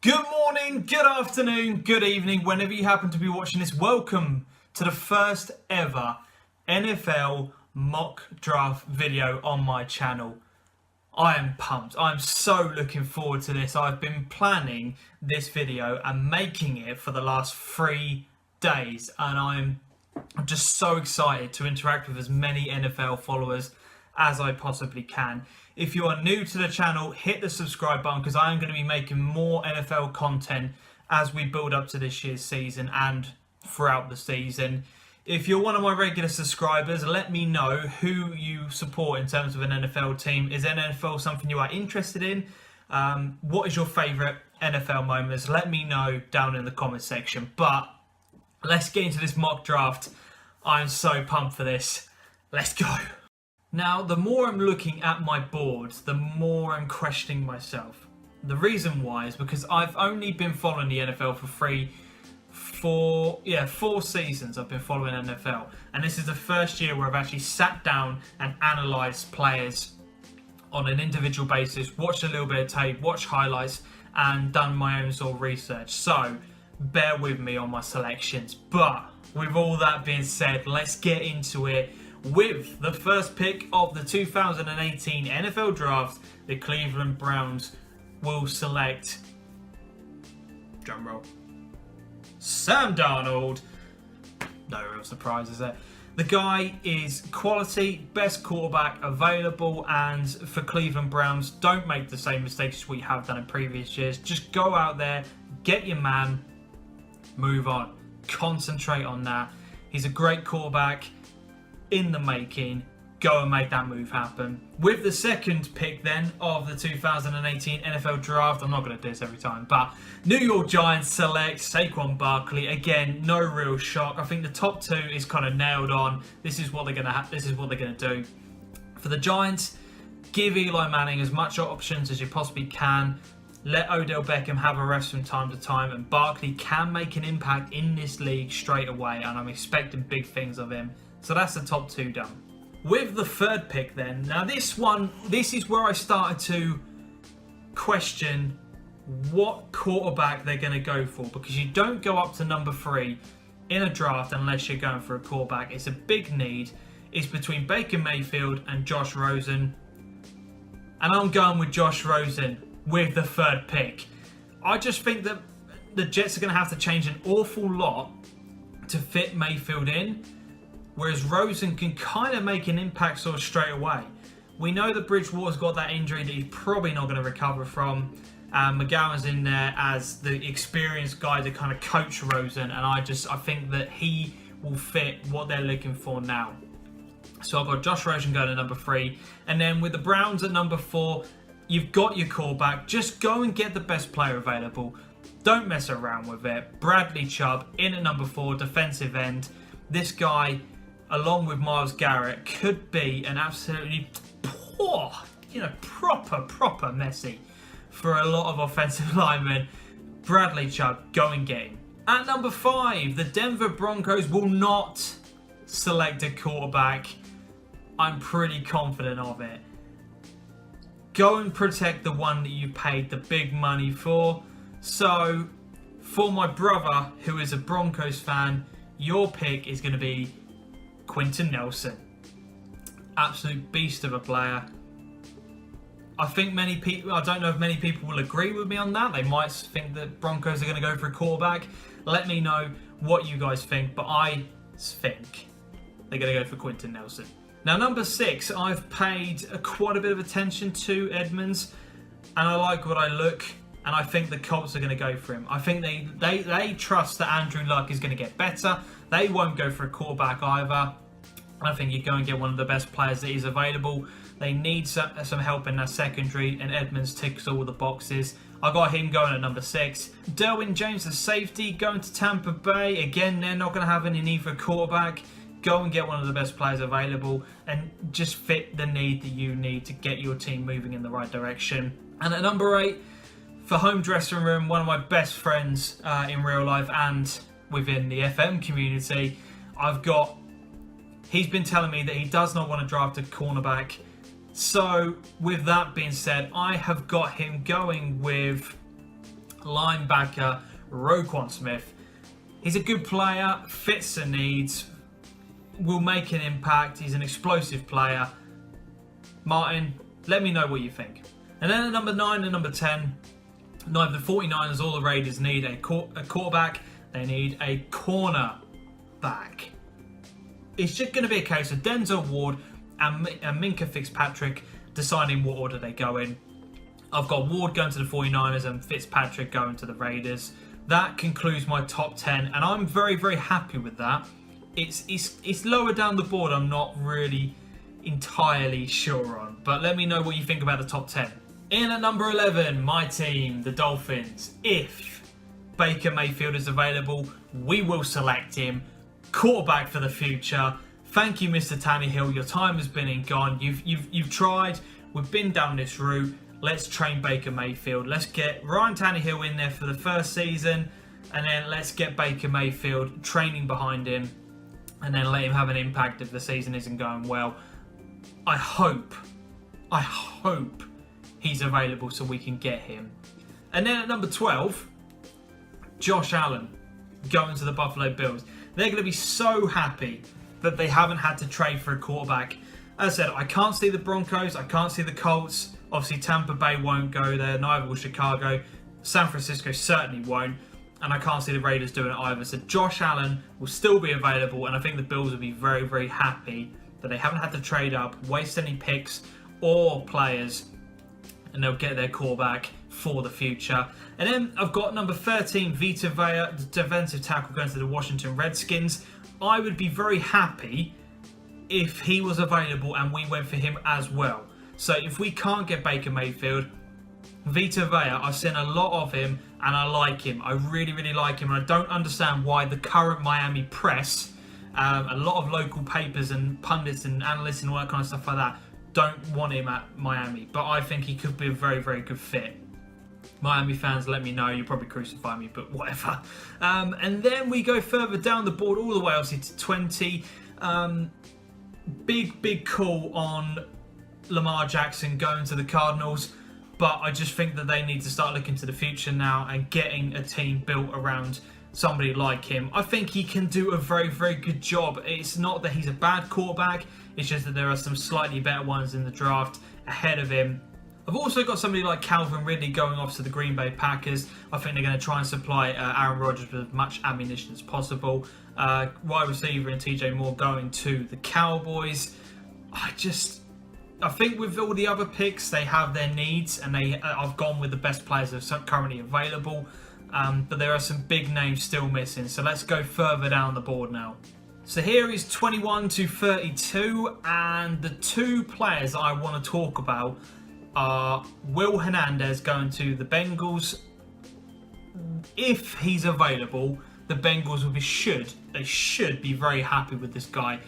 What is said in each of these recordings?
Good morning, good afternoon, good evening, whenever you happen to be watching this. Welcome to the first ever NFL mock draft video on my channel. I am pumped. I'm so looking forward to this. I've been planning this video and making it for the last 3 days, and I'm just so excited to interact with as many NFL followers as I possibly can. If you are new to the channel, hit the subscribe button because I am going to be making more NFL content as we build up to this year's season and throughout the season. If you're one of my regular subscribers, let me know who you support in terms of an NFL team. Is NFL something you are interested in? What is your favourite NFL moments? Let me know down in the comment section. But let's get into this mock draft. I'm so pumped for this. Let's go. Now, the more I'm looking at my board, the more I'm questioning myself. The reason why is because I've only been following the NFL for four seasons I've been following NFL. And this is the first year where I've actually sat down and analysed players on an individual basis, watched a little bit of tape, watched highlights, and done my own sort of research. So, bear with me on my selections. But, with all that being said, let's get into it. With the first pick of the 2018 NFL Draft, the Cleveland Browns will select, drumroll, Sam Darnold. No real surprise, is there? The guy is quality, best quarterback available, and for Cleveland Browns, don't make the same mistakes as what you have done in previous years. Just go out there, get your man, move on. Concentrate on that. He's a great quarterback in the making. Go and make that move happen. With the second pick then of the 2018 NFL Draft, I'm not going to do this every time, but New York Giants select Saquon Barkley. Again, no real shock. I think the top two is kind of nailed on. This is what they're going to have. This is what they're going to do. For the Giants, give Eli Manning as much options as you possibly can. Let Odell Beckham have a rest from time to time, and Barkley can make an impact in this league straight away, and I'm expecting big things of him. So that's the top two done. With the third pick then, now this is where I started to question what quarterback they're going to go for, because you don't go up to number 3 in a draft unless you're going for a quarterback. It's a big need. It's between Baker Mayfield and Josh Rosen, and I'm going with Josh Rosen with the third pick. I just think that the Jets are going to have to change an awful lot to fit Mayfield in, whereas Rosen can kind of make an impact sort of straight away. We know that Bridgewater's got that injury that he's probably not going to recover from. McGowan's in there as the experienced guy to kind of coach Rosen, and I think that he will fit what they're looking for now. So I've got Josh Rosen going to number 3, and then with the Browns at number 4, you've got your quarterback. Just go and get the best player available. Don't mess around with it. Bradley Chubb in at number 4, defensive end. This guy, along with Myles Garrett, could be an absolutely poor, proper Messi for a lot of offensive linemen. Bradley Chubb, go and get him. At number 5, the Denver Broncos will not select a quarterback. I'm pretty confident of it. Go and protect the one that you paid the big money for. So, for my brother, who is a Broncos fan, your pick is going to be Quentin Nelson. Absolute beast of a player. I think I don't know if many people will agree with me on that. They might think that Broncos are going to go for a quarterback. Let me know what you guys think, but I think they're going to go for Quentin Nelson. Now, number 6, I've paid quite a bit of attention to Edmonds, and I like what I look, and I think the Colts are going to go for him. I think they trust that Andrew Luck is going to get better. They won't go for a quarterback either. I think you go and get one of the best players that is available. They need some help in their secondary, and Edmonds ticks all the boxes. I got him going at number 6. Derwin James, the safety, going to Tampa Bay. Again, they're not going to have any need for a quarterback. Go and get one of the best players available and just fit the need that you need to get your team moving in the right direction. And at number 8, for home dressing room, one of my best friends in real life and within the FM community, he's been telling me that he does not want to draft a cornerback. So with that being said, I have got him going with Linebacker, Roquan Smith. He's a good player, fits the needs, will make an impact. He's an explosive player. Martin, let me know what you think. And then at number 9 and number 10, neither the 49ers or the Raiders need a quarterback. They need a cornerback. It's just going to be a case of Denzel Ward and Minkah Fitzpatrick deciding what order they go in. I've got Ward going to the 49ers and Fitzpatrick going to the Raiders. That concludes my top 10, and I'm very, very happy with that. It's lower down the board. I'm not really entirely sure on, but let me know what you think about the top 10. In at number 11, my team, the Dolphins. If Baker Mayfield is available, we will select him. Quarterback for the future. Thank you, Mr. Tannehill. Your time has been and gone. You've tried. We've been down this route. Let's train Baker Mayfield. Let's get Ryan Tannehill in there for the first season, and then let's get Baker Mayfield training behind him, and then let him have an impact if the season isn't going well. I hope he's available so we can get him. And then at number 12, Josh Allen going to the Buffalo Bills. They're going to be so happy that they haven't had to trade for a quarterback. As I said, I can't see the Broncos. I can't see the Colts. Obviously, Tampa Bay won't go there. Neither will Chicago. San Francisco certainly won't. And I can't see the Raiders doing it either. So Josh Allen will still be available. And I think the Bills will be very, very happy that they haven't had to trade up, waste any picks or players, and they'll get their quarterback for the future. And then I've got number 13, Vita Vea, the defensive tackle, going to the Washington Redskins. I would be very happy if he was available and we went for him as well. So if we can't get Baker Mayfield, Vita Vea, I've seen a lot of him and I like him. I really, really like him, and I don't understand why the current Miami press, a lot of local papers and pundits and analysts and all that kind of stuff like that, don't want him at Miami. But I think he could be a very, very good fit. Miami fans, let me know. You'll probably crucify me, but whatever. And then we go further down the board, all the way obviously to 20. Big call on Lamar Jackson going to the Cardinals, but I just think that they need to start looking to the future now and getting a team built around somebody like him. I think he can do a very, very good job. It's not that he's a bad quarterback, it's just that there are some slightly better ones in the draft ahead of him. I've also got somebody like Calvin Ridley going off to the Green Bay Packers. I think they're going to try and supply Aaron Rodgers with as much ammunition as possible. Wide receiver and TJ Moore going to the Cowboys. I think with all the other picks, they have their needs, and I've gone with the best players that are currently available. But there are some big names still missing. So let's go further down the board now. So here is 21 to 32, and the two players I want to talk about are Will Hernandez going to the Bengals. If he's available, the Bengals should be very happy with this guy.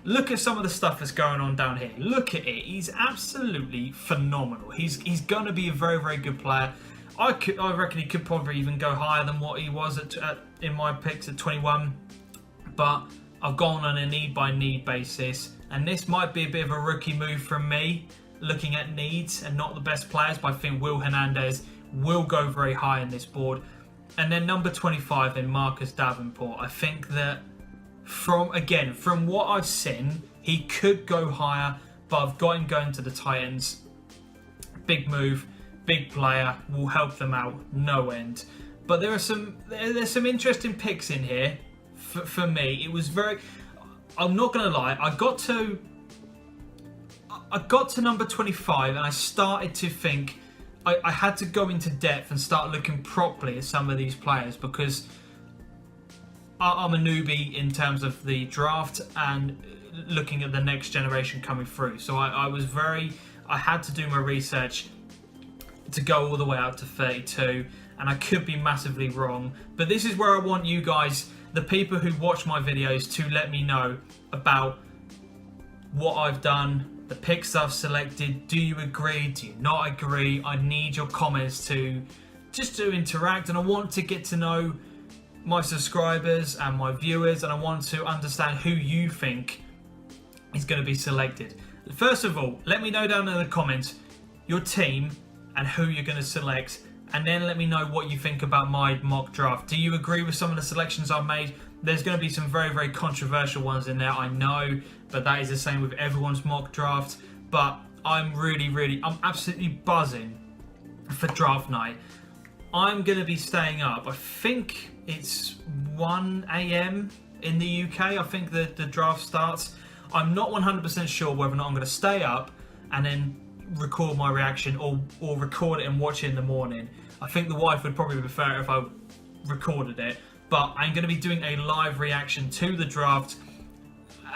Look at some of the stuff that's going on down here. Look at it. He's absolutely phenomenal. He's going to be a very, very good player. I reckon he could probably even go higher than what he was in my picks at 21. But I've gone on a need-by-need basis. And this might be a bit of a rookie move from me, looking at needs and not the best players. But I think Will Hernandez will go very high in this board. And then number 25 in Marcus Davenport. I think that from what I've seen, he could go higher, but I've got him going to the Titans. Big move, big player, will help them out no end. But there's some interesting picks in here for me. It was very, I'm not gonna lie, I got to number 25 and I started to think I had to go into depth and start looking properly at some of these players, because I'm a newbie in terms of the draft and looking at the next generation coming through. So I had to do my research to go all the way out to 32, and I could be massively wrong. But this is where I want you guys, the people who watch my videos, to let me know about what I've done, the picks I've selected. Do you agree? Do you not agree? I need your comments to interact, and I want to get to know my subscribers and my viewers, and I want to understand who you think is going to be selected. First of all, let me know down in the comments your team and who you're going to select and then let me know what you think about my mock draft. Do you agree with some of the selections I've made? There's going to be some very, very controversial ones in there, I know, but that is the same with everyone's mock draft. But I'm absolutely buzzing for draft night. I'm going to be staying up. I think it's 1 a.m. in the UK. I think the draft starts. I'm not 100% sure whether or not I'm going to stay up and then record my reaction or record it and watch it in the morning. I think the wife would probably prefer it if I recorded it, but I'm going to be doing a live reaction to the draft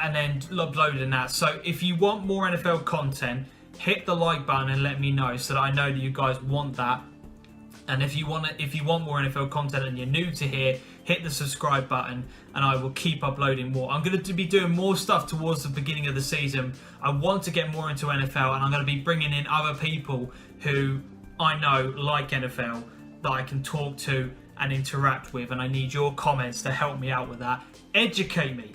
and then uploading that. So if you want more NFL content, hit the like button and let me know so that I know that you guys want that. And if you want more NFL content and you're new to here, hit the subscribe button and I will keep uploading more. I'm going to be doing more stuff towards the beginning of the season. I want to get more into NFL, and I'm going to be bringing in other people who I know like NFL that I can talk to and interact with, and I need your comments to help me out with that. Educate me,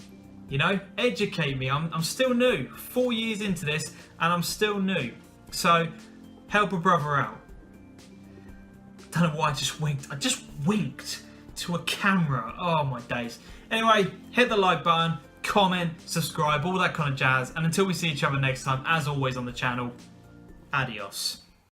you know, educate me. I'm still new, 4 years into this, and I'm still new. So help a brother out. Don't know why I just winked. I just winked to a camera. Oh my days. Anyway, hit the like button, comment, subscribe, all that kind of jazz. And until we see each other next time, as always on the channel, adios.